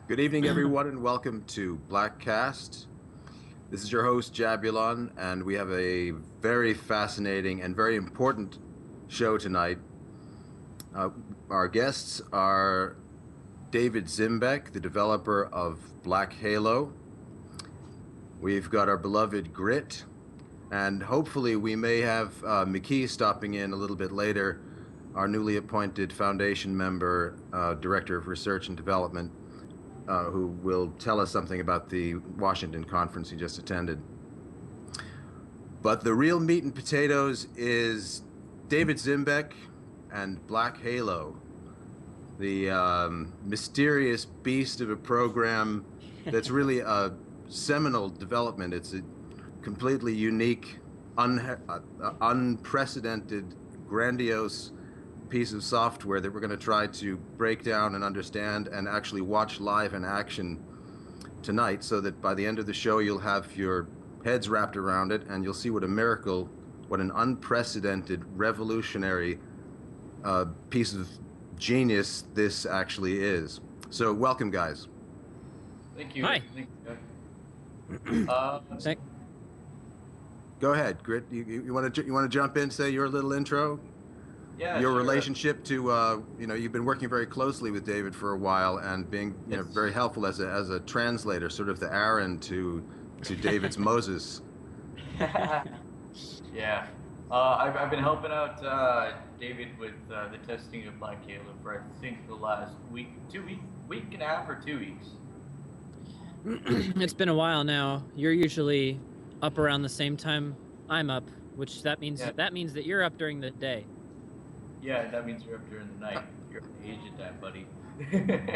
Good evening, everyone, and welcome to BlackCast. This is your host, Jabulon, and we have a very fascinating and very important show tonight. Uh, our guests are David Zimbeck, the developer of Black Halo. We've got our beloved Gritt, and hopefully we may have McKee stopping in a little bit later, our newly appointed foundation member, Director of Research and Development, who will tell us something about the Washington conference he just attended. But the real meat and potatoes is David Zimbeck and Black Halo, the mysterious beast of a program that's really a seminal development. It's a completely unique, unprecedented, grandiose piece of software that we're going to try to break down and understand and actually watch live in action tonight, so that by the end of the show you'll have your heads wrapped around it and you'll see what a miracle, what an unprecedented, revolutionary piece of genius this actually is. So welcome, guys. Thank you. Hi. Thank you. Go ahead, Gritt. You want to jump in, say your little intro? Yeah, Your sure. relationship to you've been working very closely with David for a while and being Yes. very helpful as a translator, sort of the Aaron to David's Moses. Yeah. I've been helping out David with the testing of Black Halo for I think the last week and a half or 2 weeks. It's been a while now. You're usually up around the same time I'm up, which that means that you're up during the day. Yeah, that means you're up during the night. You're Asian time, buddy.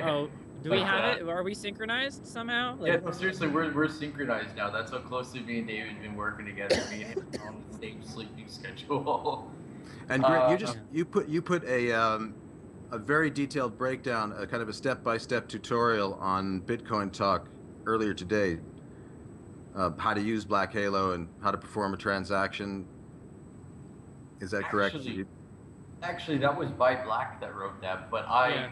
Oh, do we have it? Are we synchronized somehow? Yeah, no, seriously, we're synchronized now. That's how closely me and David have been working together. Me and him on the same sleeping schedule. And Gritt, you put a very detailed breakdown, a kind of a step-by-step tutorial on Bitcoin Talk earlier today, how to use Black Halo and how to perform a transaction. Is that correct? Actually, that was By Black that wrote that, but I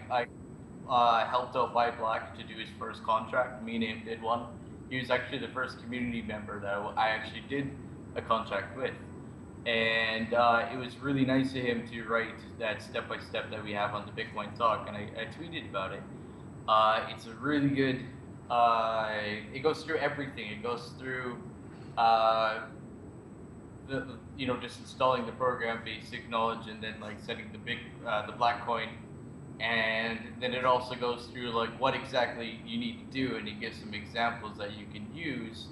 helped out By Black to do his first contract. Me and him did one. He was actually the first community member that I actually did a contract with, and it was really nice of him to write that step by step that we have on the Bitcoin Talk, and I tweeted about it. It's a really good. It goes through everything. It goes through. Just installing the program, basic knowledge, and then like setting the BlackCoin, and then it also goes through like what exactly you need to do, and it gives some examples that you can use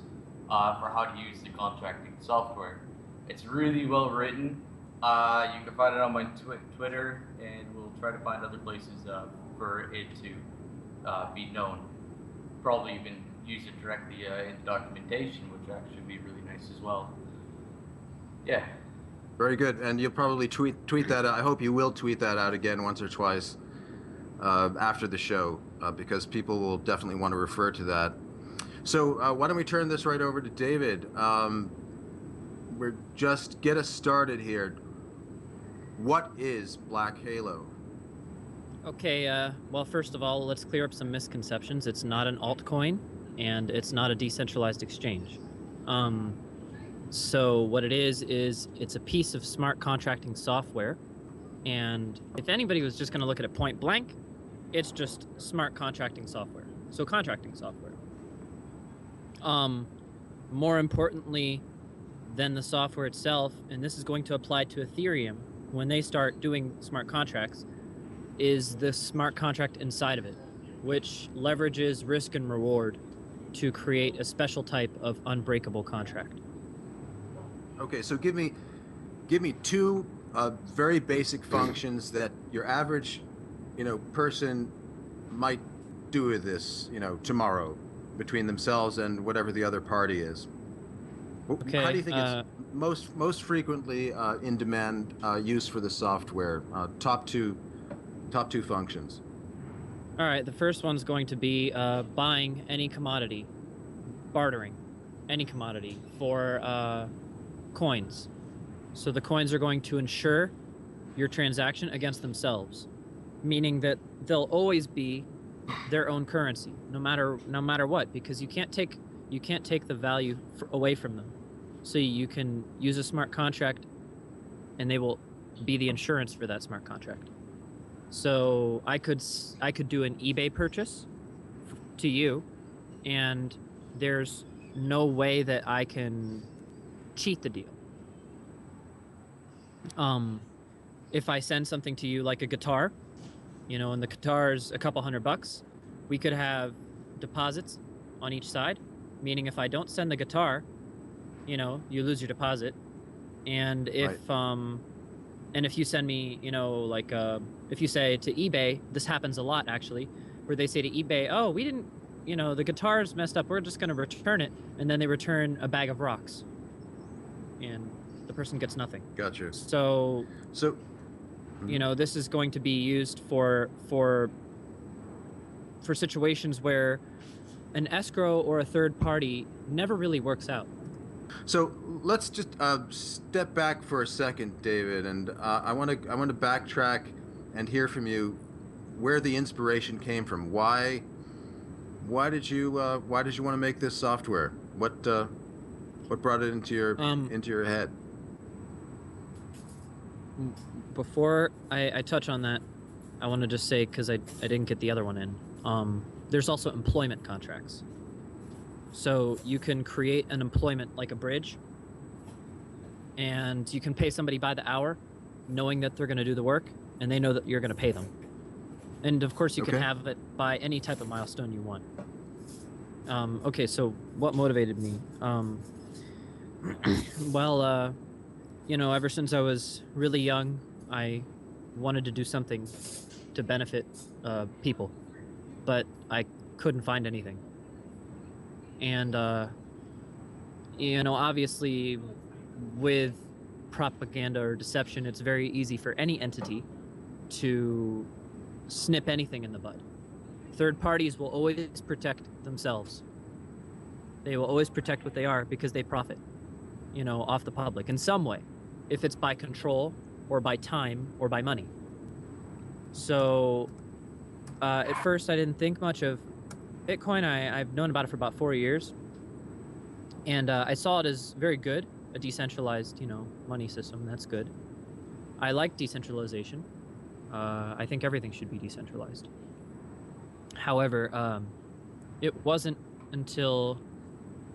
for how to use the contracting software. It's really well written. You can find it on my Twitter, and we'll try to find other places for it to be known. Probably even use it directly in documentation, which would actually be really nice as well. Yeah. Very good. And you'll probably tweet that out. I hope you will tweet that out again once or twice after the show, because people will definitely want to refer to that. So why don't we turn this right over to David? We're just get us started here. What is Black Halo? Okay, well, first of all, let's clear up some misconceptions. It's not an altcoin, and it's not a decentralized exchange. So what it is it's a piece of smart contracting software, and if anybody was just going to look at it point blank, it's just smart contracting software. So contracting software. More importantly than the software itself, and this is going to apply to Ethereum when they start doing smart contracts, is the smart contract inside of it, which leverages risk and reward to create a special type of unbreakable contract. Okay, so give me two very basic functions that your average, person might do with this, tomorrow, between themselves and whatever the other party is. Okay, how do you think it's most frequently in demand use for the software? Top two functions. All right, the first one's going to be buying any commodity, bartering any commodity for coins. So the coins are going to insure your transaction against themselves, meaning that they'll always be their own currency, no matter what, because you can't take the value away from them. So you can use a smart contract, and they will be the insurance for that smart contract. So I could do an eBay purchase to you, and there's no way that I can cheat the deal. If I send something to you like a guitar, and the guitar's a couple $100, we could have deposits on each side, meaning if I don't send the guitar, you lose your deposit. And if and if you send me, if you say to eBay, this happens a lot actually, where they say to eBay, oh, we didn't, the guitar's messed up, we're just going to return it, and then they return a bag of rocks, and the person gets nothing. Gotcha. So this is going to be used for situations where an escrow or a third party never really works out. So let's just step back for a second, David, and I want to backtrack and hear from you where the inspiration came from. Why did you want to make this software? What brought it into your head? Before I touch on that, I want to just say, because I didn't get the other one in, there's also employment contracts. So you can create an employment like a bridge, and you can pay somebody by the hour, knowing that they're going to do the work, and they know that you're going to pay them. And of course, you can have it by any type of milestone you want. Okay, so what motivated me? Well, ever since I was really young, I wanted to do something to benefit people, but I couldn't find anything. And, obviously with propaganda or deception, it's very easy for any entity to snip anything in the bud. Third parties will always protect themselves. They will always protect what they are because they profit, off the public in some way, if it's by control or by time or by money. So at first I didn't think much of Bitcoin. I've known about it for about 4 years, and I saw it as very good, a decentralized, money system. That's good. I like decentralization. I think everything should be decentralized. However, it wasn't until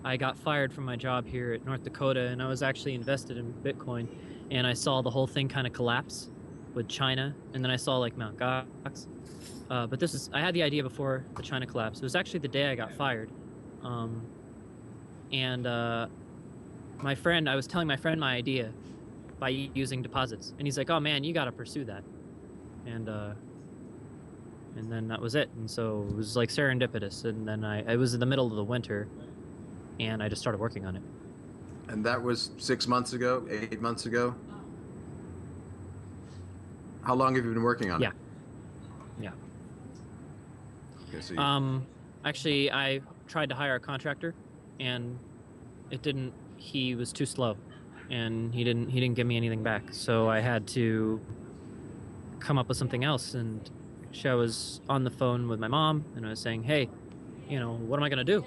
I got fired from my job here at North Dakota, and I was actually invested in Bitcoin, and I saw the whole thing kind of collapse with China, and then I saw like Mt. Gox. But I had the idea before the China collapse. It was actually the day I got fired. My friend, I was telling my friend my idea by using deposits. And he's like, oh man, you got to pursue that. And then that was it. And so it was like serendipitous. And then I was in the middle of the winter, and I just started working on it. And that was 6 months ago, 8 months ago? How long have you been working on it? Yeah. Okay, so actually, I tried to hire a contractor, and he was too slow, and he didn't give me anything back. So I had to come up with something else. And I was on the phone with my mom, and I was saying, hey, what am I going to do?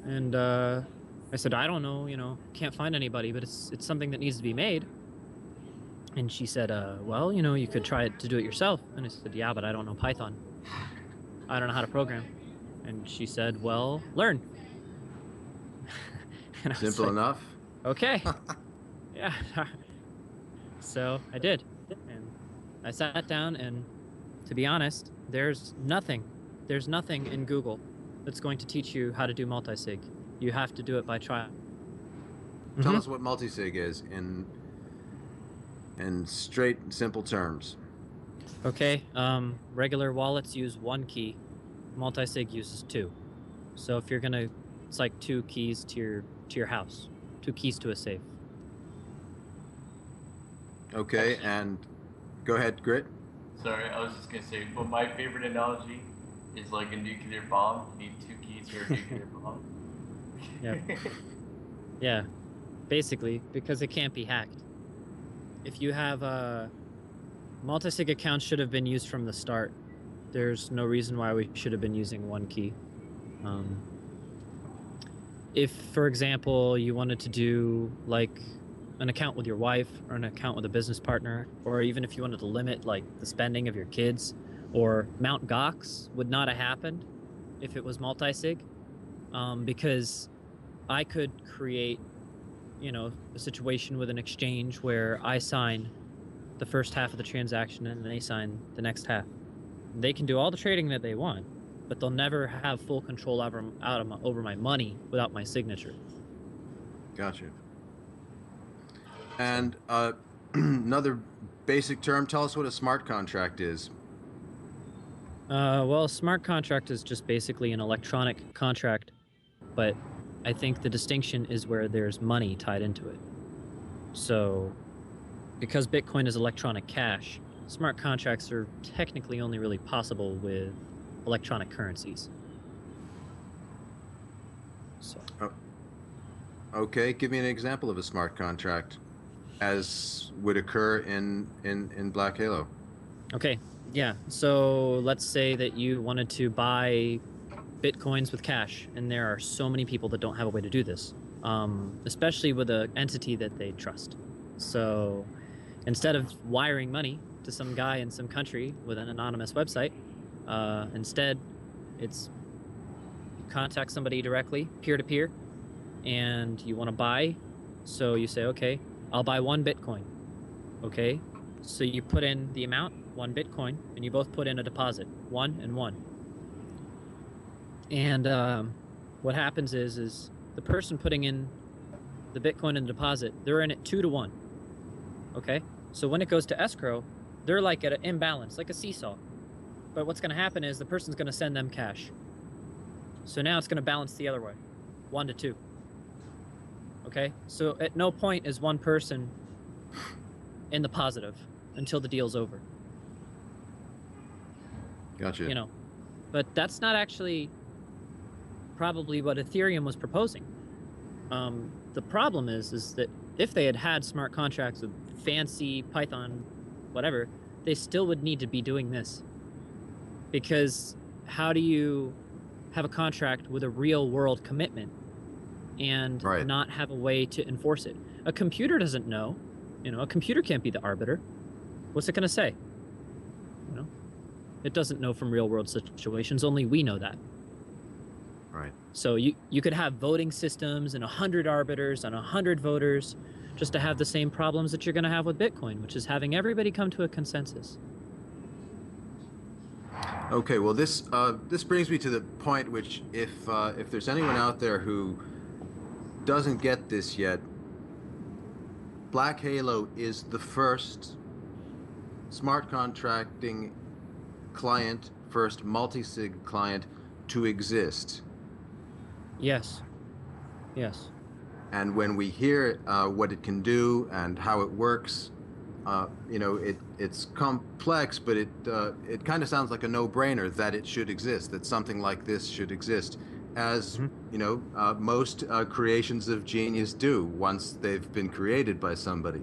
And I said, I don't know, can't find anybody, but it's something that needs to be made. And she said, well, you could try to do it yourself. And I said, yeah, but I don't know Python. I don't know how to program. And she said, well, learn. And Simple enough. Okay. Yeah. So I did. And I sat down, and to be honest, there's nothing in Google that's going to teach you how to do multisig. You have to do it by trial. Tell us what multisig is in straight and simple terms. Okay. Regular wallets use one key. Multisig uses two. So if you're gonna, it's like 2 keys to your house, 2 keys to a safe. Okay, and go ahead, Gritt. Sorry, I was just gonna say, but my favorite analogy is like a nuclear bomb. You need 2 keys for a nuclear bomb. Yeah. Yeah. Basically, because it can't be hacked. If you have multi-sig accounts should have been used from the start. There's no reason why we should have been using one key. If, for example, you wanted to do like an account with your wife or an account with a business partner, or even if you wanted to limit like the spending of your kids, or Mount Gox would not have happened if it was multi-sig, because I could create, a situation with an exchange where I sign the first half of the transaction and they sign the next half. They can do all the trading that they want, but they'll never have full control over my money without my signature. Gotcha. And another basic term, tell us what a smart contract is. Well, a smart contract is just basically an electronic contract, but I think the distinction is where there's money tied into it. So, because Bitcoin is electronic cash, smart contracts are technically only really possible with electronic currencies. So. Okay, give me an example of a smart contract as would occur in Black Halo. Okay, yeah. So let's say that you wanted to buy Bitcoins with cash, and there are so many people that don't have a way to do this, especially with an entity that they trust. So instead of wiring money to some guy in some country with an anonymous website, instead it's you contact somebody directly, peer-to-peer, and you want to buy. So you say, okay, I'll buy 1 Bitcoin. Okay, so you put in the amount, 1 Bitcoin, and you both put in a deposit, 1 and 1. And what happens is the person putting in the Bitcoin and the deposit, they're in it 2 to 1. Okay, so when it goes to escrow, they're like at an imbalance, like a seesaw. But what's going to happen is the person's going to send them cash. So now it's going to balance the other way, 1 to 2. Okay, so at no point is one person in the positive until the deal's over. Gotcha. But that's not actually probably what Ethereum was proposing. The problem is that if they had smart contracts with fancy Python, whatever, they still would need to be doing this. Because how do you have a contract with a real world commitment and not have a way to enforce it? A computer doesn't know. A computer can't be the arbiter. What's it going to say? It doesn't know from real world situations. Only we know that. Right. So you could have voting systems and 100 arbiters and 100 voters just to have the same problems that you're going to have with Bitcoin, which is having everybody come to a consensus. Okay, well, this brings me to the point which, if there's anyone out there who doesn't get this yet, Black Halo is the first smart contracting client, first multi-sig client to exist. Yes. Yes. And when we hear what it can do and how it works, it's complex, but it kind of sounds like a no-brainer that it should exist, that something like this should exist, as most creations of genius do once they've been created by somebody.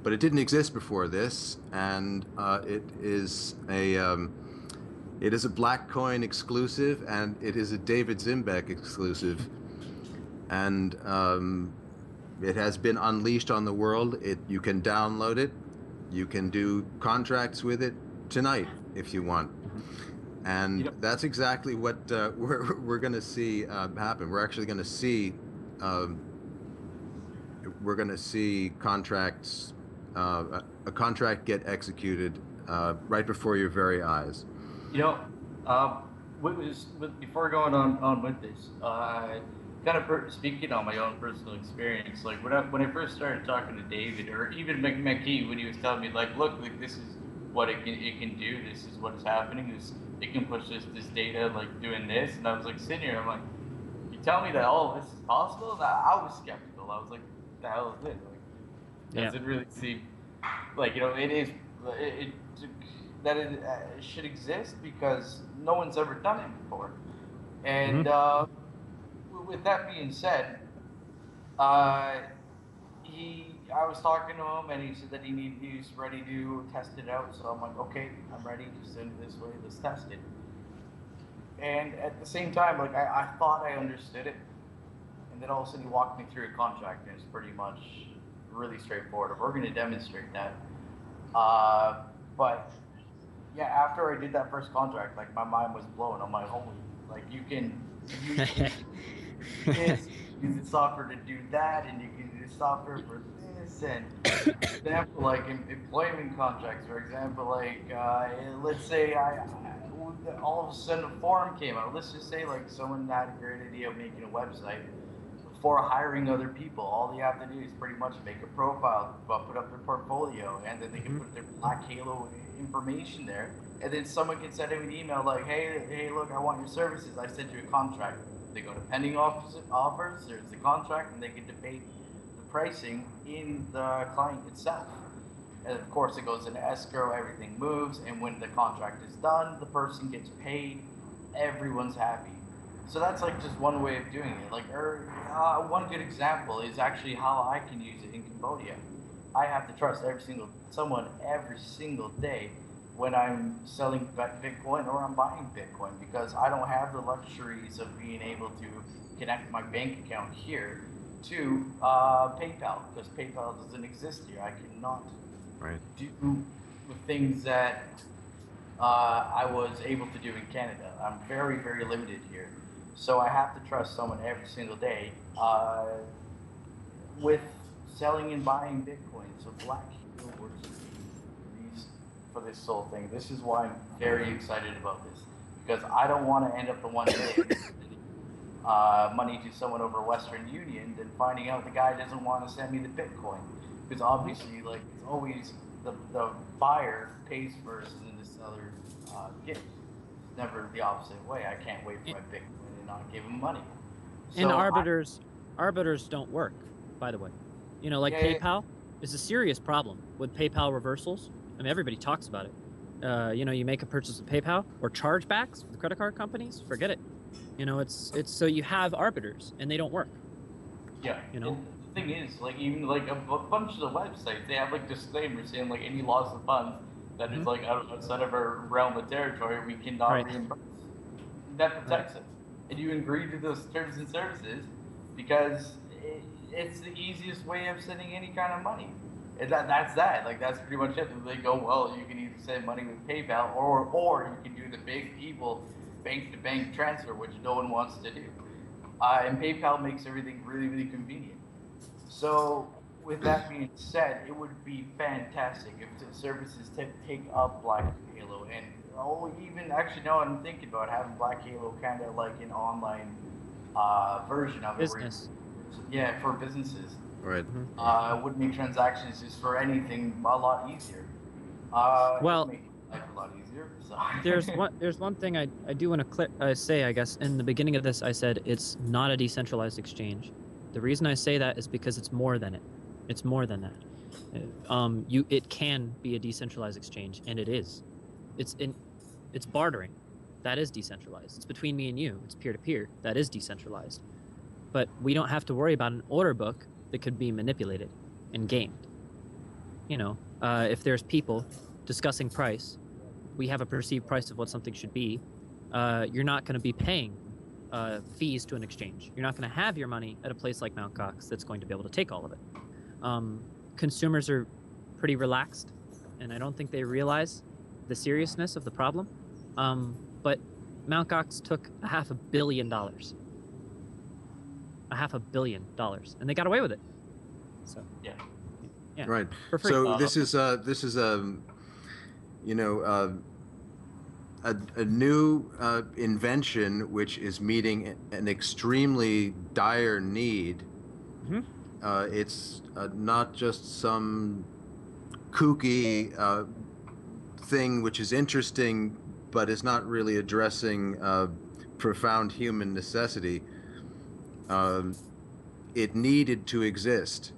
But it didn't exist before this, and it is a BlackCoin exclusive, and it is a David Zimbeck exclusive, and it has been unleashed on the world. You can download it, you can do contracts with it tonight if you want, and that's exactly what we're going to see happen. We're actually going to see contracts. A contract get executed right before your very eyes. Before going on with this, kind of speaking on my own personal experience, like when I first started talking to David, or even McKee, when he was telling me, like, look, this is what it can do, this is what is happening, it can push this data, like doing this, and I was like sitting here, I'm like, you tell me that all this is possible? And I was skeptical. I was like, what the hell is it? Like, does it really seem like it is that it should exist, because no one's ever done it before. And with that being said, I was talking to him, and he said that he's ready to test it out. So I'm like, okay, I'm ready to send it this way. Let's test it. And at the same time, like I thought I understood it, and then all of a sudden he walked me through a contract, and it's pretty much really straightforward. We're going to demonstrate that. But yeah, after I did that first contract, like my mind was blown. I'm like, holy, like you can use this, use the software to do that, and you can use software for this. And for example, like employment contracts, for example, like let's say all of a sudden a forum came out. Let's just say like someone had a great idea of making a website for hiring other people. All they have to do is pretty much make a profile, put up their portfolio, and then they can put their Black Halo information there. And then someone can send them an email like, hey, look, I want your services. I sent you a contract. They go to pending offers. There's the contract, and they can debate the pricing in the client itself. And of course, it goes into escrow. Everything moves, and when the contract is done, the person gets paid. Everyone's happy. So that's like just one way of doing it. Like, one good example is actually how I can use it in Cambodia. I have to trust someone every single day when I'm selling Bitcoin or I'm buying Bitcoin, because I don't have the luxuries of being able to connect my bank account here to PayPal, because PayPal doesn't exist here. I cannot do the things that I was able to do in Canada. I'm very, very limited here. So I have to trust someone every single day with selling and buying Bitcoin. So Black Halo works for this whole thing. This is why I'm very excited about this, because I don't want to end up the one day money to someone over Western Union, then finding out the guy doesn't want to send me the Bitcoin, because obviously, like, it's always the buyer pays first and then the seller gives. It's never the opposite way. I can't wait for my Bitcoin and not give him money. So and arbiters don't work, by the way. You know, like PayPal is a serious problem with PayPal reversals. I mean, everybody talks about it. You know, you make a purchase with PayPal or chargebacks with credit card companies, forget it. You know, it's so you have arbiters and they don't work. Yeah. You know, and the thing is, like, even like a bunch of the websites, they have like disclaimers saying like any loss of funds that is like outside of our realm of territory, we cannot reimburse. That protects us. And you agree to those terms and services because it's the easiest way of sending any kind of money. And that's that. Like, that's pretty much it. They go, well, you can either send money with PayPal or you can do the big evil bank-to-bank transfer, which no one wants to do. And PayPal makes everything really, really convenient. So with that being said, it would be fantastic if the services take up Black Halo. And even actually, now I'm thinking about having Black Halo kind of like an online version of it. Business. Yeah, for businesses. Right. Would make transactions just for anything a lot easier. Well, make life a lot easier. So. there's one thing I do want to say. I guess in the beginning of this, I said it's not a decentralized exchange. The reason I say that is because it's more than it. It's more than that. It can be a decentralized exchange, and it is. It's bartering. That is decentralized. It's between me and you. It's peer-to-peer. That is decentralized. But we don't have to worry about an order book that could be manipulated and gamed. You know, if there's people discussing price, we have a perceived price of what something should be. You're not going to be paying fees to an exchange. You're not going to have your money at a place like Mt. Gox that's going to be able to take all of it. Consumers are pretty relaxed, and I don't think they realize the seriousness of the problem. But Mt. Gox took $500 million. $500 million, and they got away with it. So yeah. Right. For free. So this is you know, a new invention which is meeting an extremely dire need. It's not just some kooky thing which is interesting, but is not really addressing profound human necessity. It needed to exist,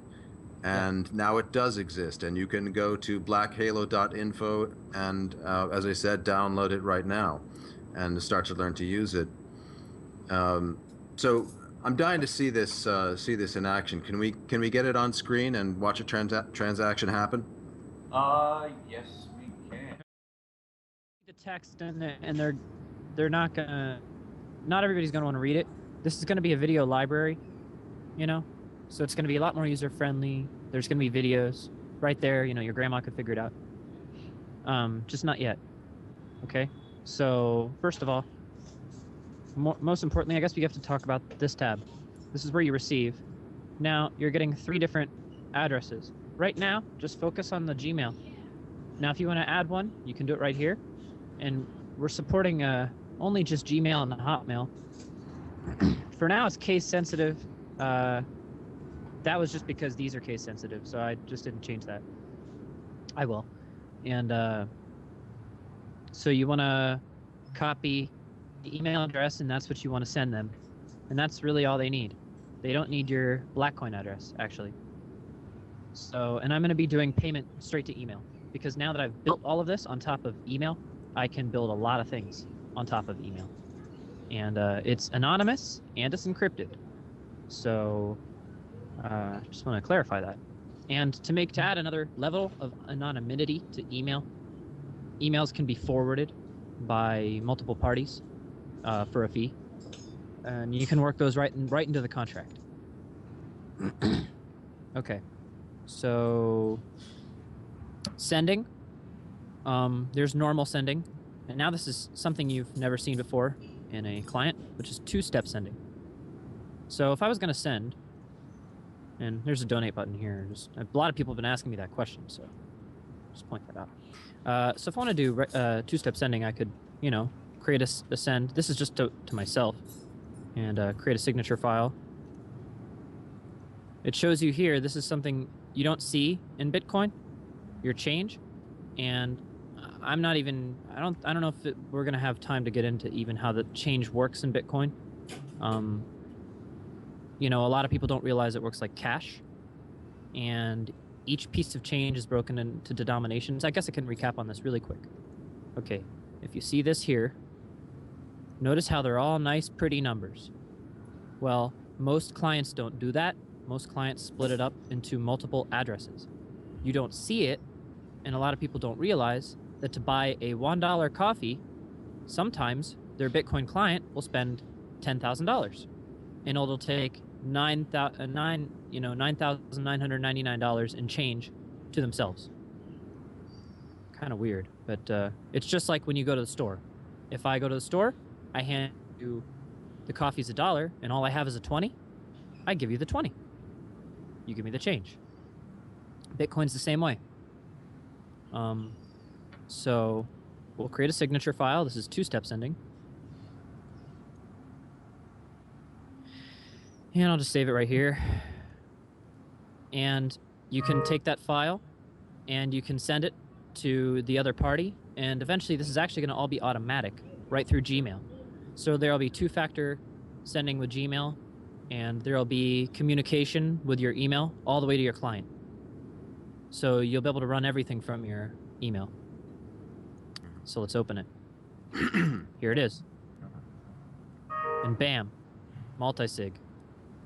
and now it does exist, and you can go to blackhalo.info and, as I said, download it right now and start to learn to use it. So I'm dying to see this in action. Can we get it on screen and watch a transaction happen? Yes, we can. The text and they're not gonna. Not everybody's gonna want to read it. This is gonna be a video library, you know, so it's gonna be a lot more user friendly. There's gonna be videos right there. You know, your grandma could figure it out. Just not yet. Okay. So first of all, most importantly, I guess we have to talk about this tab. This is where you receive. Now you're getting 3 different addresses. Right now, just focus on the Gmail. Now, if you want to add one, you can do it right here. And we're supporting only just Gmail and the Hotmail. For now, it's case sensitive. That was just because these are case sensitive, so I just didn't change that. I will. And so you want to copy the email address, and that's what you want to send them. And that's really all they need. They don't need your BlackCoin address, actually. So, and I'm going to be doing payment straight to email, because now that I've built all of this on top of email, I can build a lot of things on top of email. And it's anonymous and it's encrypted. So just want to clarify that. And to add another level of anonymity to email, emails can be forwarded by multiple parties for a fee. And you can work those right into the contract. Okay. So sending, there's normal sending, and now this is something you've never seen before in a client, which is 2-step sending. So if I was going to send, and there's a donate button here, a lot of people have been asking me that question, so just point that out. So if I want to do 2-step sending, I could, you know, create a send. This is just to myself, and create a signature file. It shows you here, this is something you don't see in Bitcoin, your change, and I'm not even, I don't know if we're going to have time to get into even how the change works in Bitcoin. You know, a lot of people don't realize it works like cash, and each piece of change is broken into denominations. I guess I can recap on this really quick. Okay, if you see this here, notice how they're all nice, pretty numbers. Well, most clients don't do that. Most clients split it up into multiple addresses. You don't see it, and a lot of people don't realize that to buy a $1 coffee, sometimes their Bitcoin client will spend $10,000, and it'll take $9,999 in change to themselves. Kind of weird, but it's just like when you go to the store. If I go to the store, I hand you the coffee's $1, and all I have is a 20. I give you the 20. You give me the change. Bitcoin's the same way. So we'll create a signature file. This is 2-step sending. And I'll just save it right here. And you can take that file and you can send it to the other party. And eventually this is actually going to all be automatic right through Gmail. So there'll be 2-factor sending with Gmail, and there'll be communication with your email all the way to your client. So you'll be able to run everything from your email. So let's open it. Here it is. And bam, multi-sig.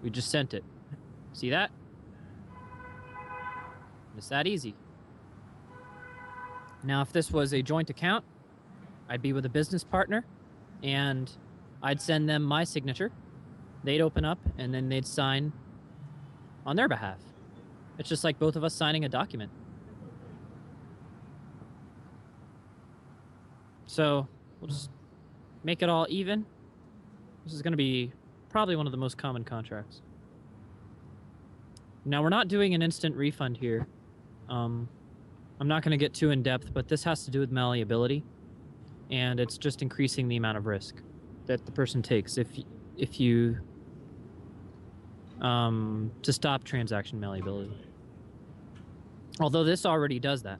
We just sent it. See that? It's that easy. Now, if this was a joint account, I'd be with a business partner, and I'd send them my signature. They'd open up, and then they'd sign on their behalf. It's just like both of us signing a document. So we'll just make it all even. This is going to be probably one of the most common contracts. Now, we're not doing an instant refund here. I'm not going to get too in-depth, but this has to do with malleability, and it's just increasing the amount of risk that the person takes if you to stop transaction malleability. Although this already does that,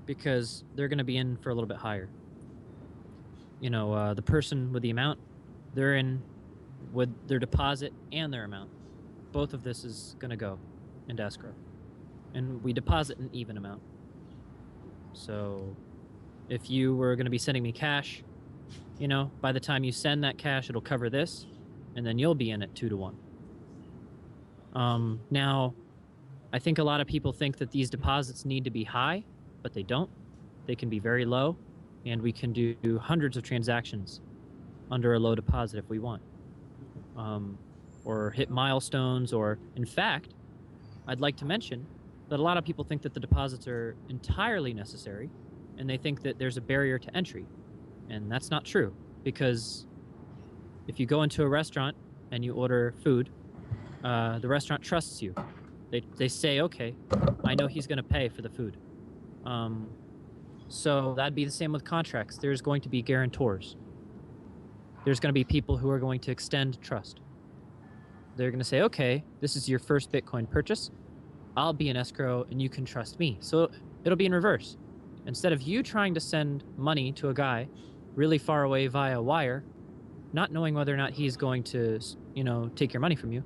because they're going to be in for a little bit higher. You know, the person with the amount, they're in with their deposit and their amount. Both of this is going to go into escrow. And we deposit an even amount. So if you were going to be sending me cash, you know, by the time you send that cash, it'll cover this. and then you'll be in at 2 to 1. Now, I think a lot of people think that these deposits need to be high, but they don't. They can be very low, and we can do hundreds of transactions under a low deposit if we want, or hit milestones. Or, in fact, I'd like to mention that a lot of people think that the deposits are entirely necessary, and they think that there's a barrier to entry, and that's not true, because if you go into a restaurant and you order food, the restaurant trusts you. They say, okay, I know he's going to pay for the food. So that'd be the same with contracts. There's going to be guarantors. There's going to be people who are going to extend trust. They're going to say, okay, this is your first Bitcoin purchase. I'll be an escrow and you can trust me. So it'll be in reverse. Instead of you trying to send money to a guy really far away via wire, not knowing whether or not he's going to, take your money from you,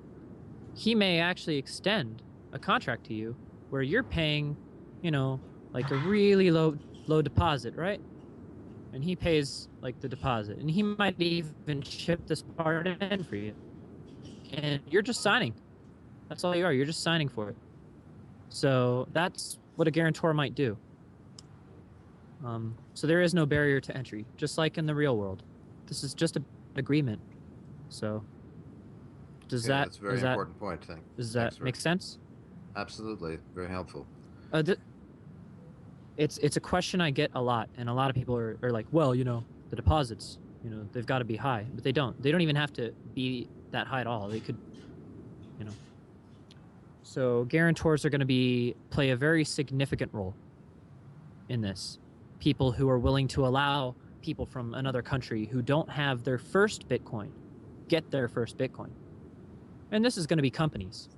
he may actually extend a contract to you where you're paying, like a really low deposit, right? And he pays like the deposit, and he might even chip this part in for you. And you're just signing. That's all you are. You're just signing for it. So that's what a guarantor might do. So there is no barrier to entry, just like in the real world. This is just an agreement. So that's a very important point. Does that make sense? Absolutely, very helpful. It's a question I get a lot, and a lot of people are like, well, the deposits, they've got to be high, but they don't. They don't even have to be that high at all. They could, So guarantors are going to play a very significant role in this. People who are willing to allow people from another country who don't have their first Bitcoin get their first Bitcoin. And this is going to be companies.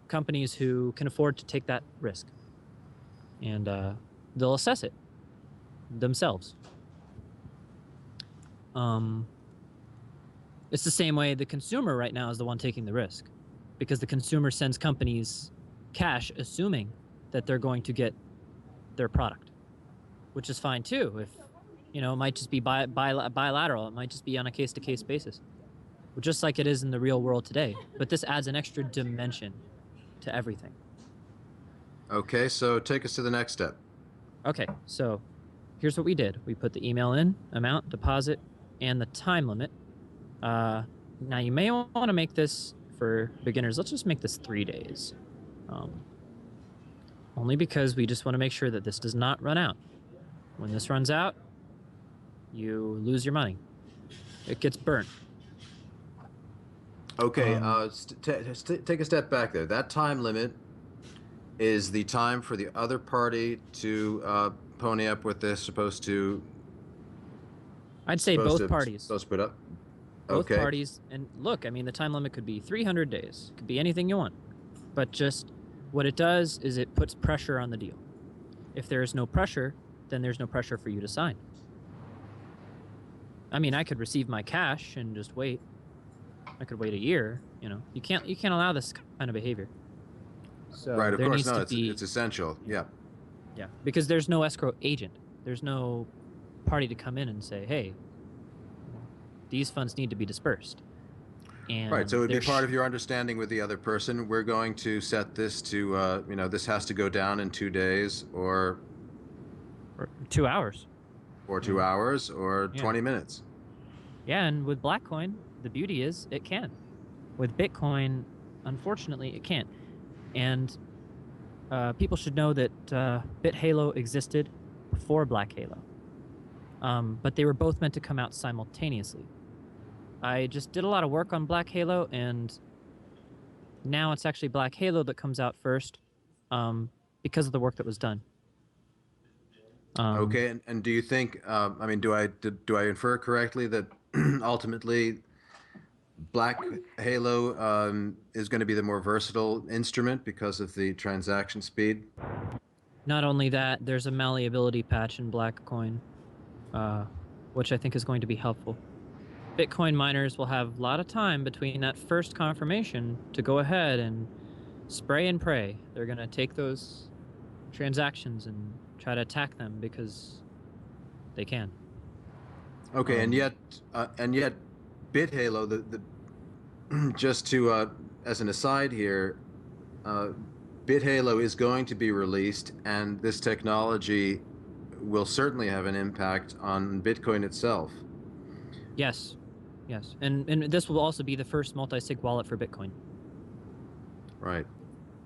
Companies who can afford to take that risk. And they'll assess it themselves. It's the same way the consumer right now is the one taking the risk, because the consumer sends companies cash assuming that they're going to get their product, which is fine too. If it might just be bilateral. It might just be on a case-to-case basis, just like it is in the real world today. But this adds an extra dimension to everything. Okay, so take us to the next step. Okay, so here's what we did. We put the email in, amount, deposit, and the time limit. Now you may want to make this for beginners. Let's just make this 3 days. Only because we just want to make sure that this does not run out. When this runs out, you lose your money. It gets burnt. Okay, take a step back there. That time limit is the time for the other party to pony up what they're supposed to. I'd say both parties. Supposed to put up. Both parties. And look, the time limit could be 300 days. It could be anything you want. But just what it does is it puts pressure on the deal. If there is no pressure, then there's no pressure for you to sign. I could receive my cash and just wait. I could wait a year. You can't allow this kind of behavior. So right, of there course, needs to be, it's essential. Yeah. Yeah, because there's no escrow agent. There's no party to come in and say, hey, these funds need to be dispersed. And right, so it would be part of your understanding with the other person. We're going to set this to, this has to go down in 2 days or 2 hours. Or 2 hours or 20 minutes. Yeah, and with BlackCoin, the beauty is it can. With Bitcoin, unfortunately, it can't. And people should know that BitHalo existed before BlackHalo. But they were both meant to come out simultaneously. I just did a lot of work on BlackHalo, and now it's actually BlackHalo that comes out first because of the work that was done. Okay, and do you think, do I infer correctly that ultimately BlackHalo is going to be the more versatile instrument because of the transaction speed? Not only that, there's a malleability patch in BlackCoin, which I think is going to be helpful. Bitcoin miners will have a lot of time between that first confirmation to go ahead and spray and pray. They're going to take those transactions and try to attack them because they can. Okay, and yet BitHalo, just to as an aside here, BitHalo is going to be released, and this technology will certainly have an impact on Bitcoin itself. Yes, yes, and this will also be the first multi-sig wallet for Bitcoin. Right.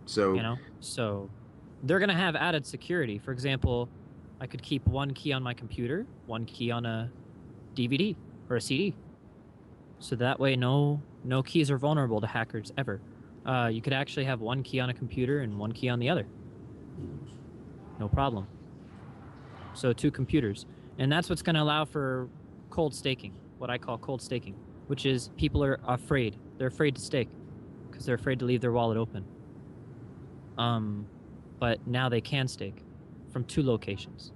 So so they're gonna have added security. For example, I could keep one key on my computer, one key on a DVD or a CD, so that way no keys are vulnerable to hackers ever. You could actually have one key on a computer and one key on the other. No problem. So 2 computers. And that's what's going to allow for cold staking, what I call cold staking, which is people are afraid. They're afraid to stake because they're afraid to leave their wallet open. But now they can stake from 2 locations.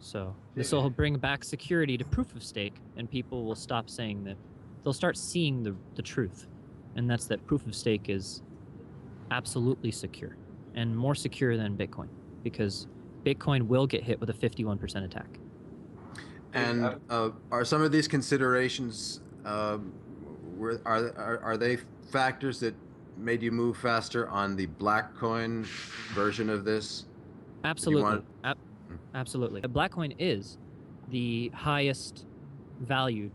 So this will bring back security to proof of stake, and people will stop saying that. They'll start seeing the truth, and that's that proof of stake is absolutely secure, and more secure than Bitcoin, because Bitcoin will get hit with a 51% attack. And are some of these considerations, are they factors that made you move faster on the BlackCoin version of this? Absolutely. Absolutely. BlackCoin is the highest valued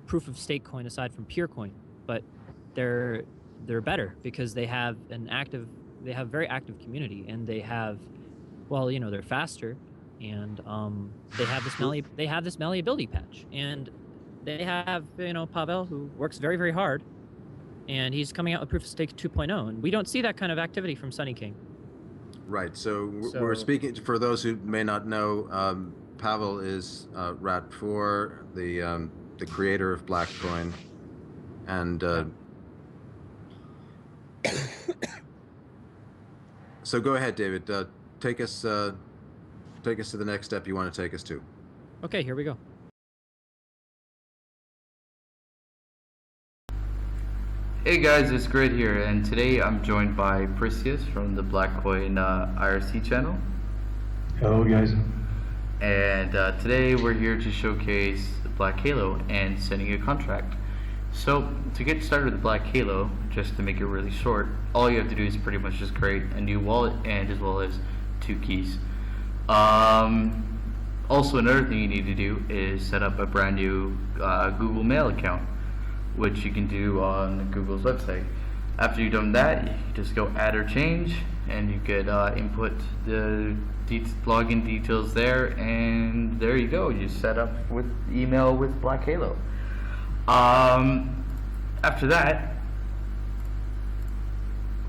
proof of stake coin aside from Purecoin, but they're better because they have very active community, and they have, they're faster, and they have this malleability patch, and they have Pavel, who works very, very hard, and he's coming out with proof of stake 2.0, and we don't see that kind of activity from Sunny King. Right. So we're speaking, for those who may not know, Pavel is Rat4, the creator of BlackCoin, and so go ahead, David. Take us to the next step you want to take us to. Okay, here we go. Hey guys, it's Gritt here, and today I'm joined by Prisius from the BlackCoin IRC channel. Hello guys. And today we're here to showcase the Black Halo and sending a contract. So to get started with the Black Halo, just to make it really short, all you have to do is pretty much just create a new wallet, and as well as 2 keys. Also, another thing you need to do is set up a brand new Google Mail account, which you can do on Google's website. After you've done that, you just go add or change, and you could input the login details there, and there you go. You set up with email with Black Halo. After that,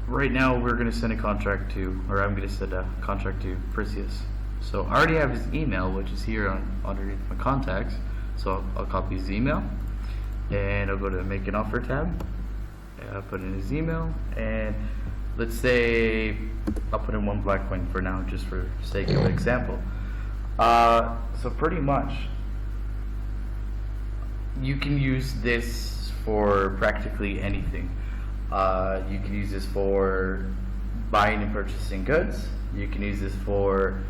right now we're going to send a contract to, or I'm going to send a contract to Prisius. So I already have his email, which is here underneath my contacts. So I'll copy his email, and I'll go to the make an offer tab. I'll put in his email, and let's say I'll put in 1 BlackCoin for now, just for sake of example. So pretty much, you can use this for practically anything. You can use this for buying and purchasing goods. You can use this for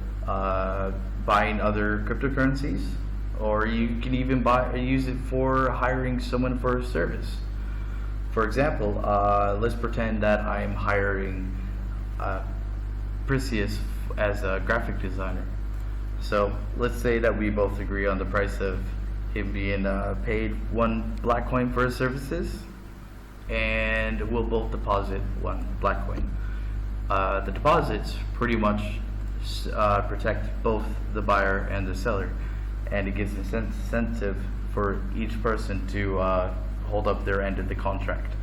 buying other cryptocurrencies, or you can even use it for hiring someone for a service. For example, let's pretend that I'm hiring Prisius as a graphic designer. So let's say that we both agree on the price of him being paid 1 BlackCoin for his services, and we'll both deposit 1 BlackCoin. The deposits pretty much protect both the buyer and the seller, and it gives incentive for each person to hold up their end of the contract.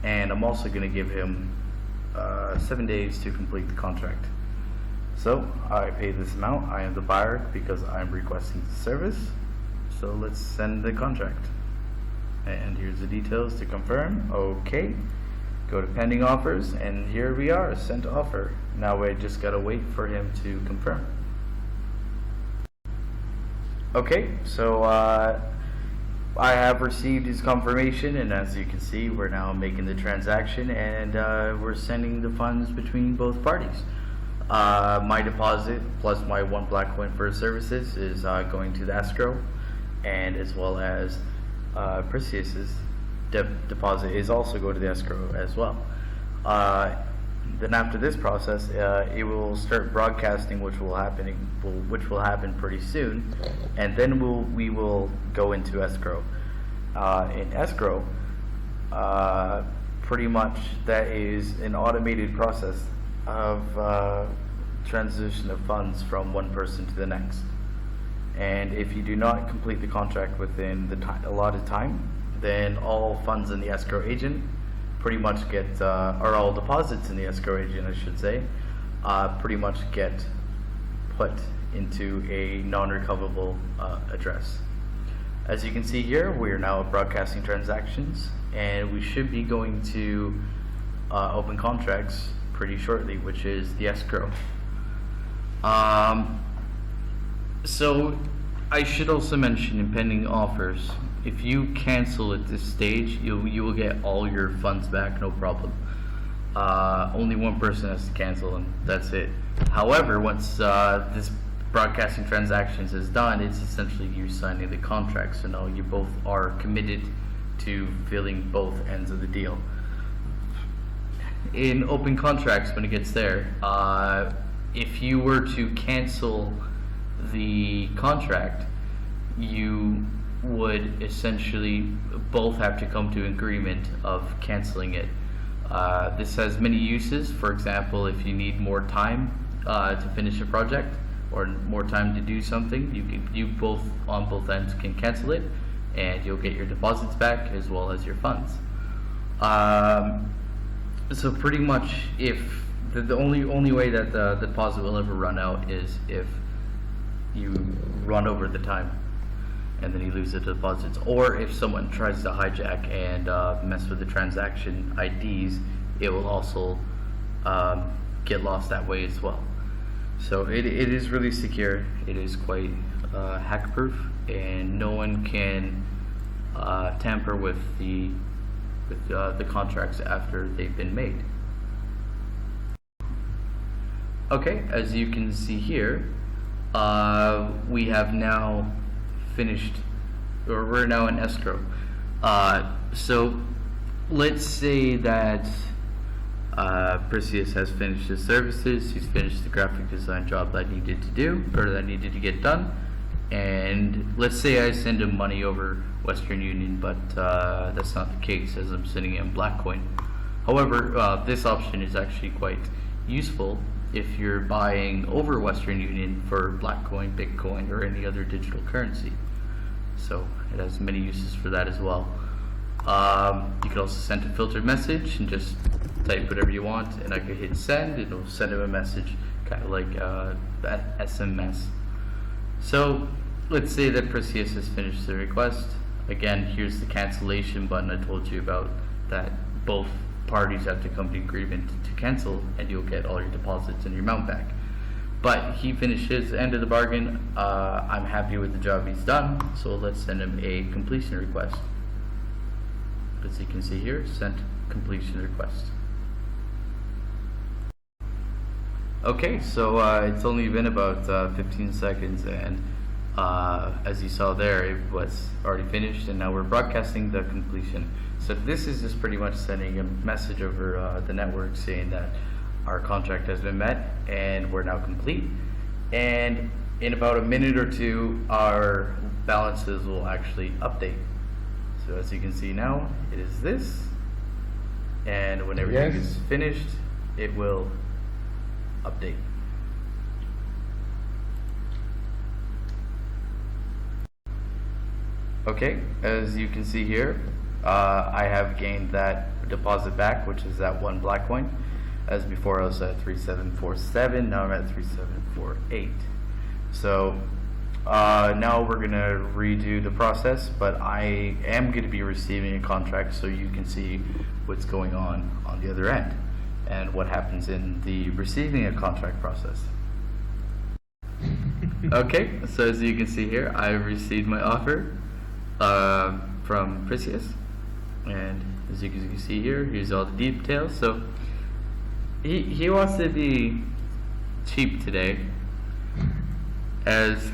And I'm also going to give him 7 days to complete the contract. So I pay this amount. I am the buyer because I'm requesting the service. So let's send the contract. And here's the details to confirm. Okay. Go to pending offers, and here we are, sent offer. Now we just gotta wait for him to confirm. Okay, so I have received his confirmation, and as you can see, we're now making the transaction, and we're sending the funds between both parties. My deposit plus my 1 BlackCoin for services is going to the escrow, and as well as Prisius's deposit is also go to the escrow as well. Then after this process, it will start broadcasting, which will happen pretty soon, and then we will go into escrow. In escrow, pretty much that is an automated process of transition of funds from one person to the next. And if you do not complete the contract within the allotted time, then all funds in the escrow agent pretty much get, or all deposits in the escrow agent, I should say, pretty much get put into a non-recoverable address. As you can see here, we are now broadcasting transactions, and we should be going to open contracts pretty shortly, which is the escrow. So I should also mention in pending offers, if you cancel at this stage, you will get all your funds back, no problem. Only one person has to cancel, and that's it. However, once this broadcasting transactions is done, it's essentially you signing the contract. So now you both are committed to filling both ends of the deal. In open contracts, when it gets there, if you were to cancel the contract, you would essentially both have to come to agreement of canceling it. This has many uses. For example, if you need more time to finish a project or more time to do something, you both on both ends can cancel it, and you'll get your deposits back as well as your funds. So pretty much, if the only way that the deposit will ever run out is if you run over the time, and then you lose the deposits, or if someone tries to hijack and mess with the transaction IDs, it will also get lost that way as well. So it is really secure. It is quite hack proof, and no one can tamper with the contracts after they've been made. Okay, as you can see here, we have now finished, or we're now in escrow. So let's say that Prisius has finished his services, he's finished the graphic design job that I needed to do, or that needed to get done, and let's say I send him money over Western Union, but that's not the case, as I'm sending him BlackCoin. However, this option is actually quite useful if you're buying over Western Union for BlackCoin, Bitcoin, or any other digital currency. So it has many uses for that as well. You could also send a filtered message and just type whatever you want, and I could hit send, it'll send him a message, kind of like SMS. So let's say that Prisius has finished the request. Again, here's the cancellation button I told you about, that both parties have to come to agreement to cancel, and you'll get all your deposits and your amount back. But he finished his end of the bargain. I'm happy with the job he's done, so let's send him a completion request. As you can see here, sent completion request. Okay, so it's only been about 15 seconds, and as you saw there, it was already finished, and now we're broadcasting the completion. So this is just pretty much sending a message over the network saying that our contract has been met and we're now complete. And in about a minute or two, our balances will actually update. So as you can see now, it is this. And when everything is finished, it will update. Okay, as you can see here, I have gained that deposit back, which is that one BlackCoin. As before, I was at 3747, now I'm at 3748. So now we're gonna redo the process, but I am gonna be receiving a contract so you can see what's going on the other end and what happens in the receiving a contract process. Okay, so as you can see here, I received my offer from Prisius, and as you can see here, here's all the details. So he wants to be cheap today, as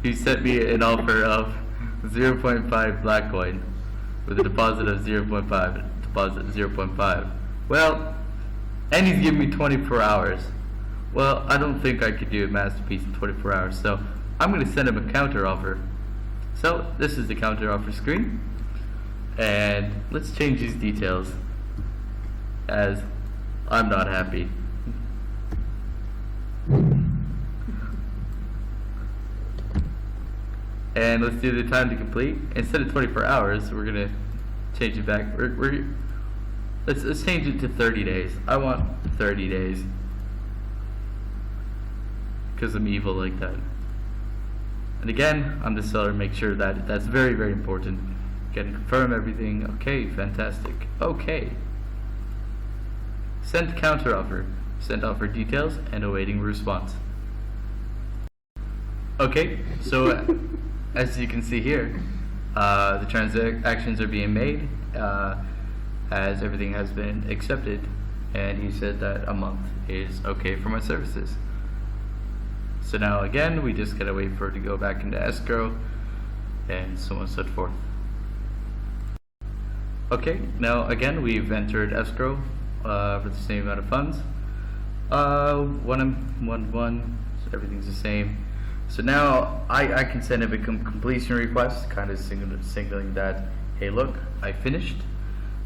he sent me an offer of 0.5 BlackCoin with a deposit of 0.5, deposit 0.5. Well, and he's giving me 24 hours. Well, I don't think I could do a masterpiece in 24 hours, so I'm going to send him a counter offer. So this is the counter offer screen, and let's change these details, as I'm not happy. And let's do the time to complete. Instead of 24 hours, we're gonna change it back. Let's change it to 30 days. I want 30 days. Because I'm evil like that. And again, I'm the seller. Make sure that that's very, very important. Again, confirm everything. Okay, fantastic. Okay. Send counter offer. Send offer details and awaiting response. Okay, so as you can see here, the transactions are being made as everything has been accepted, and he said that a month is okay for my services. So now again, we just gotta wait for it to go back into escrow and so on and so forth. Okay, now again, we've entered escrow for the same amount of funds. 1, so everything's the same. So now I can send him a completion request, kind of signaling that, hey look, I finished.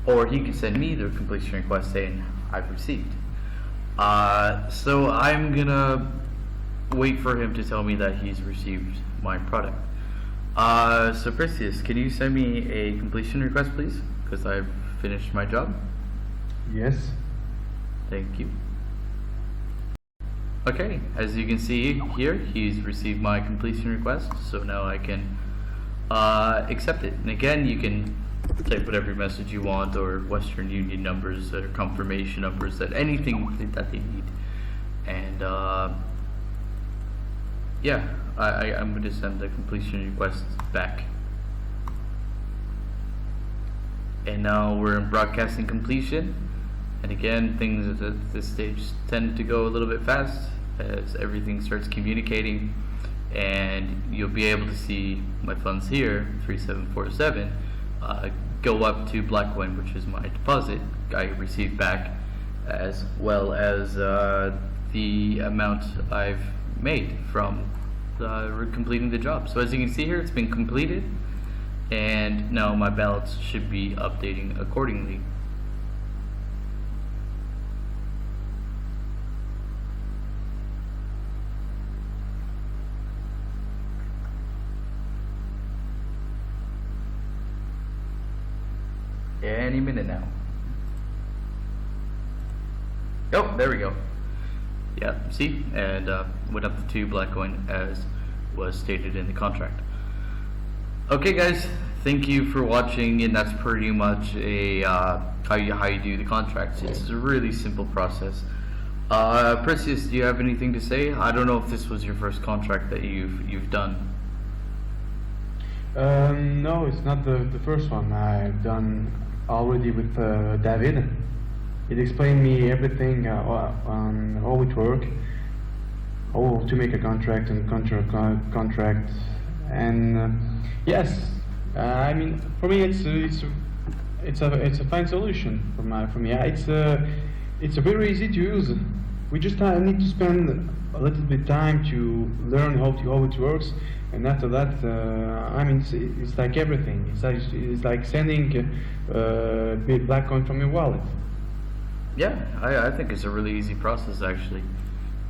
Or he can send me the completion request saying, I've received. So I'm gonna wait for him to tell me that he's received my product. So Prisius, can you send me a completion request please? Because I've finished my job. Yes. Thank you. Okay, as you can see here, he's received my completion request, so now I can accept it. And again, you can type whatever message you want, or Western Union numbers, or confirmation numbers, that anything that they need. And yeah, I'm going to send the completion request back. And now we're in broadcasting completion. And again, things at this stage tend to go a little bit fast as everything starts communicating, and you'll be able to see my funds here, 3747, go up to BlackCoin, which is my deposit I received back, as well as the amount I've made from completing the job. So as you can see here, it's been completed, and now my balance should be updating accordingly. Any minute now. Oh, there we go. Yeah, see? And went up to BlackCoin as was stated in the contract. Okay guys, thank you for watching, and that's pretty much a how you do the contracts. It's a really simple process. Precious, do you have anything to say? I don't know if this was your first contract that you've done. No, it's not the first one. I've done already with David. It explained me everything on how it works, how to make a contract and contract, and yes, I mean, for me it's a fine solution for me. It's a very easy to use. We just need to spend a little bit time to learn how it works, and after that, I mean, it's like everything. It's like sending BlackCoin from your wallet. Yeah, I think it's a really easy process actually.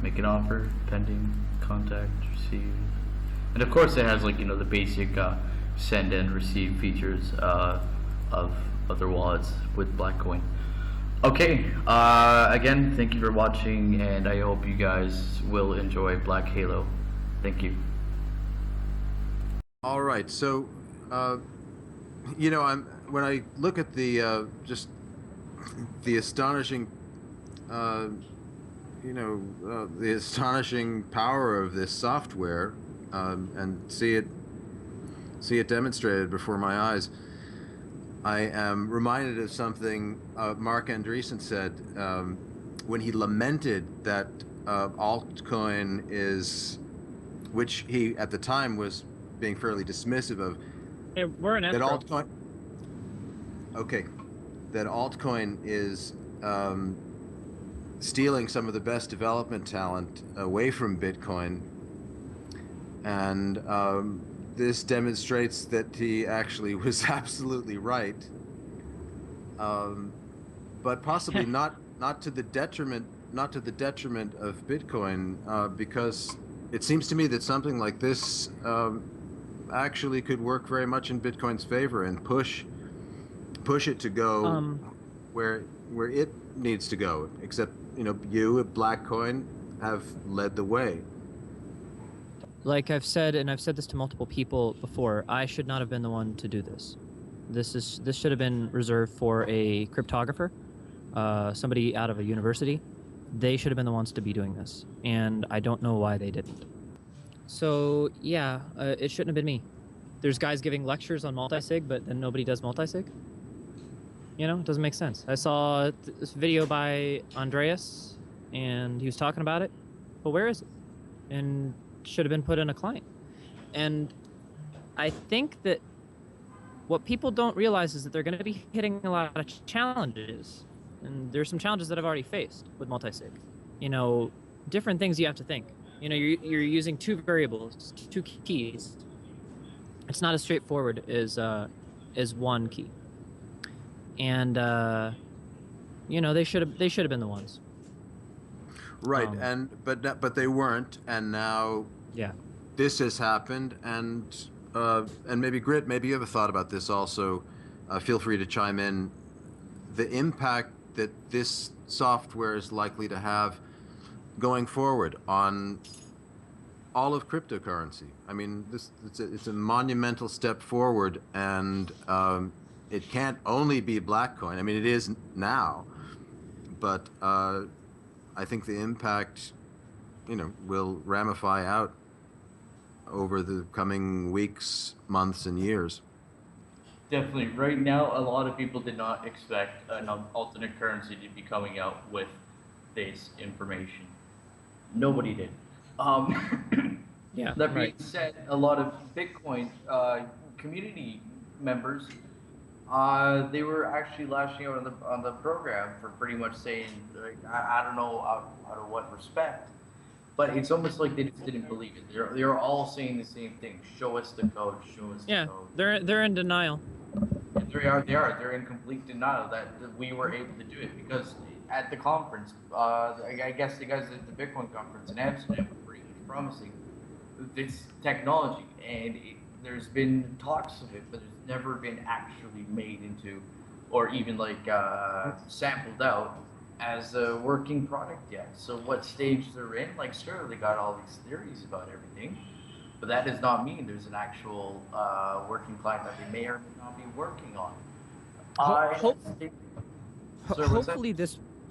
Make an offer, pending, contact, receive, and of course it has, like, you know, the basic send and receive features of other wallets with BlackCoin. Okay, again, thank you for watching, and I hope you guys will enjoy Black Halo. Thank you. All right, so you know, when I look at the just the astonishing the astonishing power of this software, and see it demonstrated before my eyes, I am reminded of something Mark Andreessen said when he lamented that altcoin which he at the time was being fairly dismissive of, Hey, we're in that escrow. altcoin. Okay, that altcoin is stealing some of the best development talent away from Bitcoin, and this demonstrates that he actually was absolutely right, but possibly not to the detriment of Bitcoin, because it seems to me that something like this actually could work very much in Bitcoin's favor and push it to go where it needs to go. Except, you at BlackCoin have led the way. Like I've said, and I've said this to multiple people before, I should not have been the one to do this. This should have been reserved for a cryptographer, somebody out of a university. They should have been the ones to be doing this, and I don't know why they didn't. So yeah, it shouldn't have been me. There's guys giving lectures on multisig, but then nobody does multisig. It doesn't make sense. I saw this video by Andreas, and he was talking about it, but where is it? And should have been put in a client. And I think that what people don't realize is that they're going to be hitting a lot of challenges, and there's some challenges that I've already faced with multisig. Different things you have to think. You're using two variables, two keys. It's not as straightforward as one key. And they should have been the ones. Right, but they weren't, and now this has happened, and maybe Gritt, maybe you have a thought about this also. Feel free to chime in. The impact that this software is likely to have going forward on all of cryptocurrency. I mean, it's a monumental step forward, and it can't only be BlackCoin. I mean, it is now, but I think the impact, will ramify out over the coming weeks, months, and years. Definitely. Right now, a lot of people did not expect an alternate currency to be coming out with this information. Nobody did. Yeah. That being said, a lot of Bitcoin community members, they were actually lashing out on the program for pretty much saying, like, I don't know out of what respect, but it's almost like they just didn't believe it. They're all saying the same thing. Show us the code. Show us the code. Yeah, they're in denial. And they are. They're in complete denial that we were able to do it, because at the conference, I guess the guys at the Bitcoin conference in Amsterdam were pretty much promising this technology, and there's been talks of it, but it's never been actually made into, or even sampled out as a working product yet. So what stage they're in, sure, they got all these theories about everything, but that does not mean there's an actual working client that they may or may not be working on.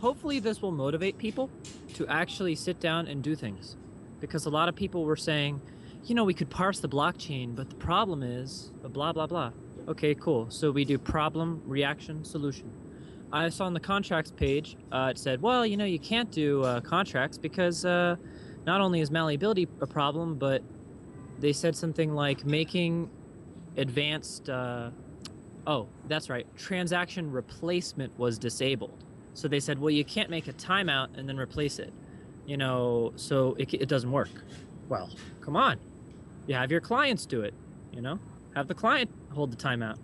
Hopefully this will motivate people to actually sit down and do things, because a lot of people were saying, we could parse the blockchain, but the problem is blah blah blah. Okay, cool. So we do problem, reaction, solution. I saw on the contracts page, it said, well, you can't do contracts because not only is malleability a problem, but they said something like making advanced, oh, that's right, transaction replacement was disabled. So they said, well, you can't make a timeout and then replace it, so it doesn't work. Well, come on. You have your clients do it, have the client hold the timeout.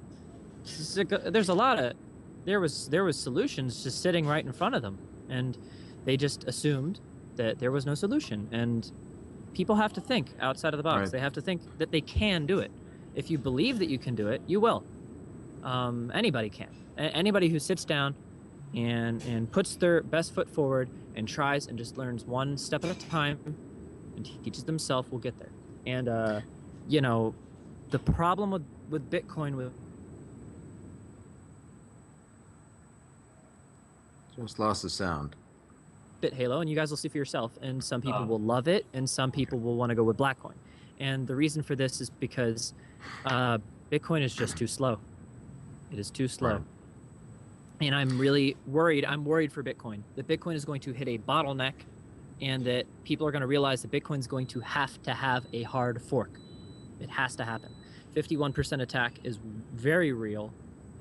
There's a lot of, there was solutions just sitting right in front of them, and they just assumed that there was no solution. And people have to think outside of the box. Right. They have to think that they can do it. If you believe that you can do it, you will. Anybody can. Anybody who sits down and puts their best foot forward and tries and just learns one step at a time and teaches themselves will get there. And the problem with Bitcoin Just lost the sound. Halo, and you guys will see for yourself, and some people will love it and some people will want to go with BlackCoin. And the reason for this is because Bitcoin is just too slow. It is too slow. Right. And I'm really worried. I'm worried for Bitcoin, that Bitcoin is going to hit a bottleneck, and that people are going to realize that Bitcoin is going to have a hard fork. It has to happen. If 51% attack is very real.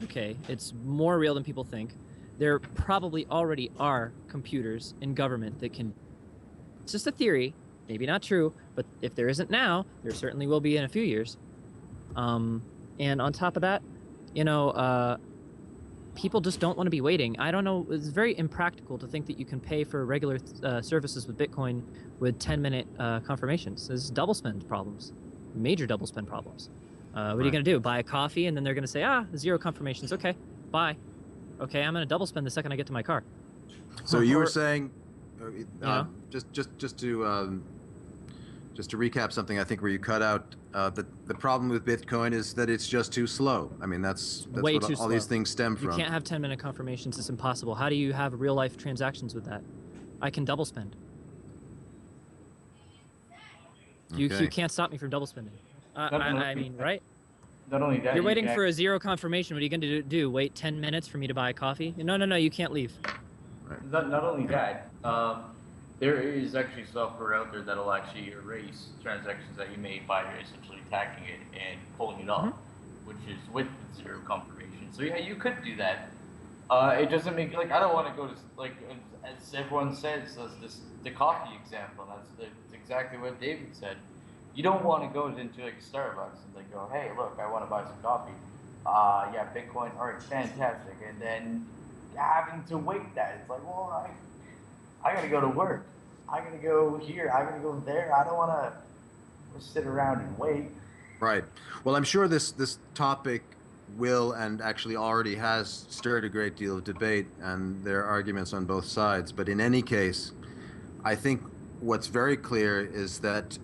Okay, it's more real than people think. There probably already are computers in government that can. It's just a theory, maybe not true, but if there isn't now, there certainly will be in a few years. And on top of that, people just don't want to be waiting. I don't know. It's very impractical to think that you can pay for regular services with Bitcoin with 10-minute confirmations. There's double spend problems, major double spend problems. What are you going to do? Buy a coffee and then they're going to say, 0 confirmations. Okay, bye. Okay, I'm going to double spend the second I get to my car. So you were saying, just to recap something, I think where you cut out, the problem with Bitcoin is that it's just too slow. I mean, that's way what too all slow. these things stem from. You can't have 10-minute confirmations. It's impossible. How do you have real life transactions with that? I can double spend. You can't stop me from double spending. I mean, right? Not only that, you're waiting for a 0 confirmation. What are you going to do? Wait 10 minutes for me to buy a coffee? No, you can't leave. Right. Not only that, there is actually software out there that'll actually erase transactions that you made by essentially attacking it and pulling it off, which is with 0 confirmation. So yeah, you could do that. It doesn't make I don't want to go to as everyone says, the coffee example. That's exactly what David said. You don't want to go into a Starbucks and go, hey, look, I want to buy some coffee. Yeah, Bitcoin, all right, fantastic. And then having to wait that. It's well, I got to go to work. I got to go here. I got to go there. I don't want to sit around and wait. Right. Well, I'm sure this topic will and actually already has stirred a great deal of debate, and there are arguments on both sides. But in any case, I think what's very clear is that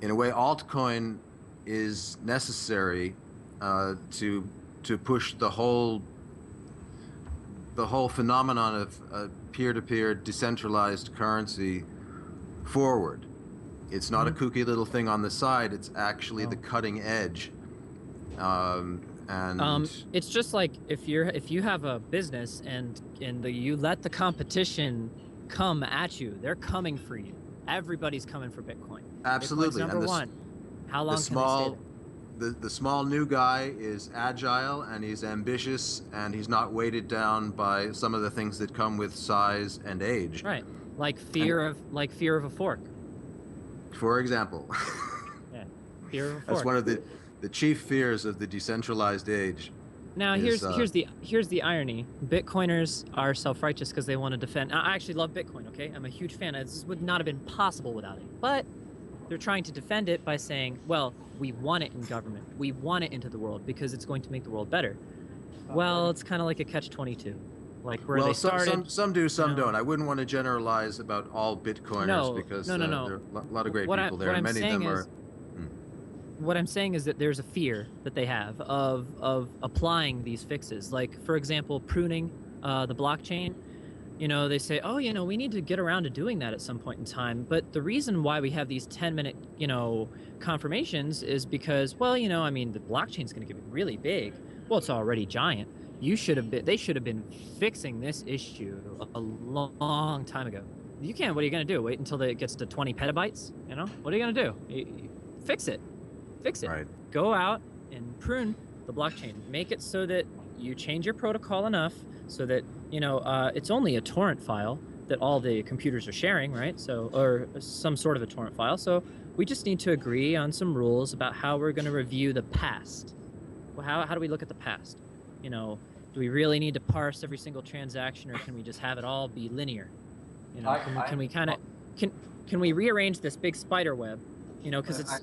in a way, altcoin is necessary to push the whole phenomenon of peer-to-peer decentralized currency forward. It's not a kooky little thing on the side. It's actually the cutting edge. It's just like if you have a business and you let the competition come at you, they're coming for you. Everybody's coming for Bitcoin. Absolutely. Bitcoin's number one. How long can they stay there? The small new guy is agile and he's ambitious and he's not weighted down by some of the things that come with size and age. Right. Like fear of a fork. For example. Yeah. Fear of a fork. That's one of the chief fears of the decentralized age. Now here's the irony. Bitcoiners are self-righteous because they want to defend. I actually love Bitcoin, okay? I'm a huge fan. This would not have been possible without it. But they're trying to defend it by saying, well, we want it in government. We want it into the world because it's going to make the world better. Well, it's kind of like a catch-22. Like where they started. Some do, some don't. I wouldn't want to generalize about all Bitcoiners because there are a lot of great people there, and many of them are. What I'm saying is that there's a fear that they have of applying these fixes. Like, for example, pruning the blockchain. They say, oh, we need to get around to doing that at some point in time. But the reason why we have these 10-minute, confirmations is because, well, the blockchain's going to get really big. Well, it's already giant. They should have been fixing this issue a long time ago. You can't. What are you going to do? Wait until it gets to 20 petabytes? What are you going to do? Fix it. Right. Go out and prune the blockchain. Make it so that you change your protocol enough so that it's only a torrent file that all the computers are sharing, right? So, or some sort of a torrent file. So we just need to agree on some rules about how we're going to review the past. Well, how do we look at the past? Do we really need to parse every single transaction, or can we just have it all be linear? Can we rearrange this big spider web? Because it's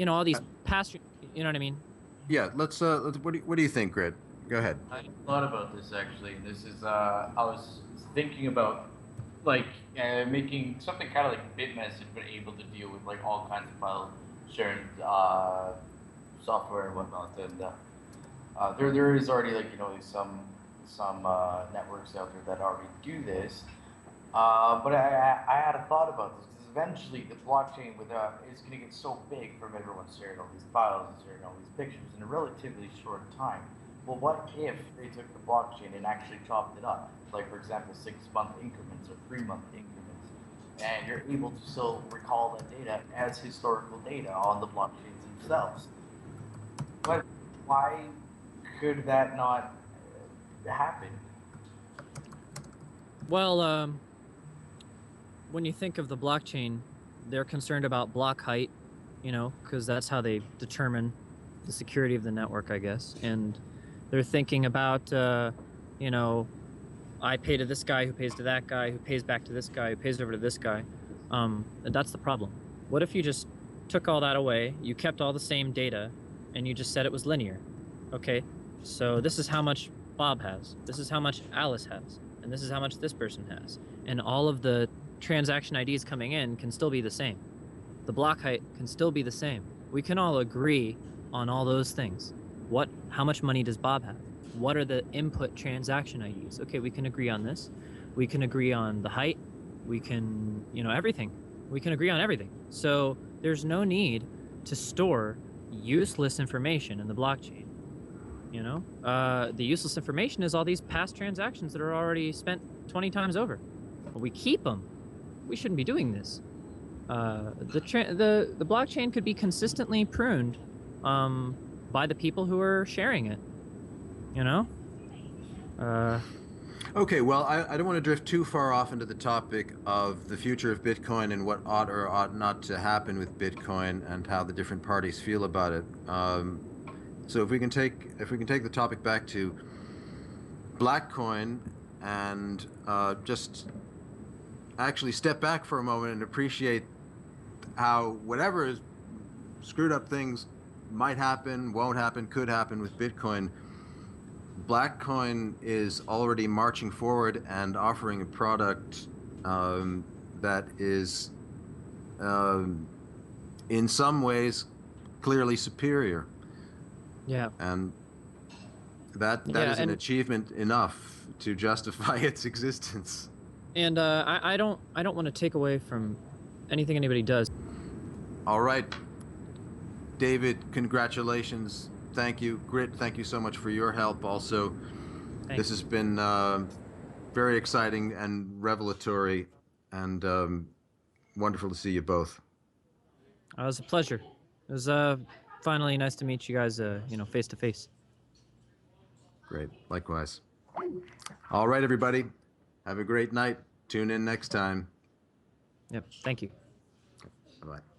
all these past. You know what I mean? Yeah. Let's. What do you think, Gritt? Go ahead. I thought about this actually. This is I was thinking about making something kind of like BitMessage, but able to deal with all kinds of file sharing software and whatnot. And there is already some networks out there that already do this. But I had a thought about this because eventually the blockchain is going to get so big from everyone sharing all these files and sharing all these pictures in a relatively short time. Well, what if they took the blockchain and actually chopped it up? Like, for example, 6-month increments or 3-month increments. And you're able to still recall that data as historical data on the blockchains in themselves. But why could that not happen? Well, when you think of the blockchain, they're concerned about block height, because that's how they determine the security of the network, I guess. And they're thinking about, I pay to this guy who pays to that guy who pays back to this guy who pays over to this guy. And that's the problem. What if you just took all that away, you kept all the same data, and you just said it was linear? Okay, so this is how much Bob has, this is how much Alice has, and this is how much this person has. And all of the transaction IDs coming in can still be the same. The block height can still be the same. We can all agree on all those things. How much money does Bob have? What are the input transaction IDs? Okay, we can agree on this. We can agree on the height. We can, everything. We can agree on everything. So there's no need to store useless information in the blockchain. The useless information is all these past transactions that are already spent 20 times over. But we keep them. We shouldn't be doing this. The blockchain could be consistently pruned by the people who are sharing it. Okay, well, I don't want to drift too far off into the topic of the future of Bitcoin and what ought or ought not to happen with Bitcoin and how the different parties feel about it. So if we can take the topic back to BlackCoin and just actually step back for a moment and appreciate how whatever is screwed up things might happen, won't happen, could happen with Bitcoin. BlackCoin is already marching forward and offering a product that is, in some ways, clearly superior. Yeah. And that is an achievement enough to justify its existence. And I don't want to take away from anything anybody does. All right, David, congratulations. Thank you. Gritt, thank you so much for your help also. Thanks. This has been very exciting and revelatory and wonderful to see you both. It was a pleasure. It was finally nice to meet you guys, face to face. Great. Likewise. All right, everybody. Have a great night. Tune in next time. Yep. Thank you. Bye-bye.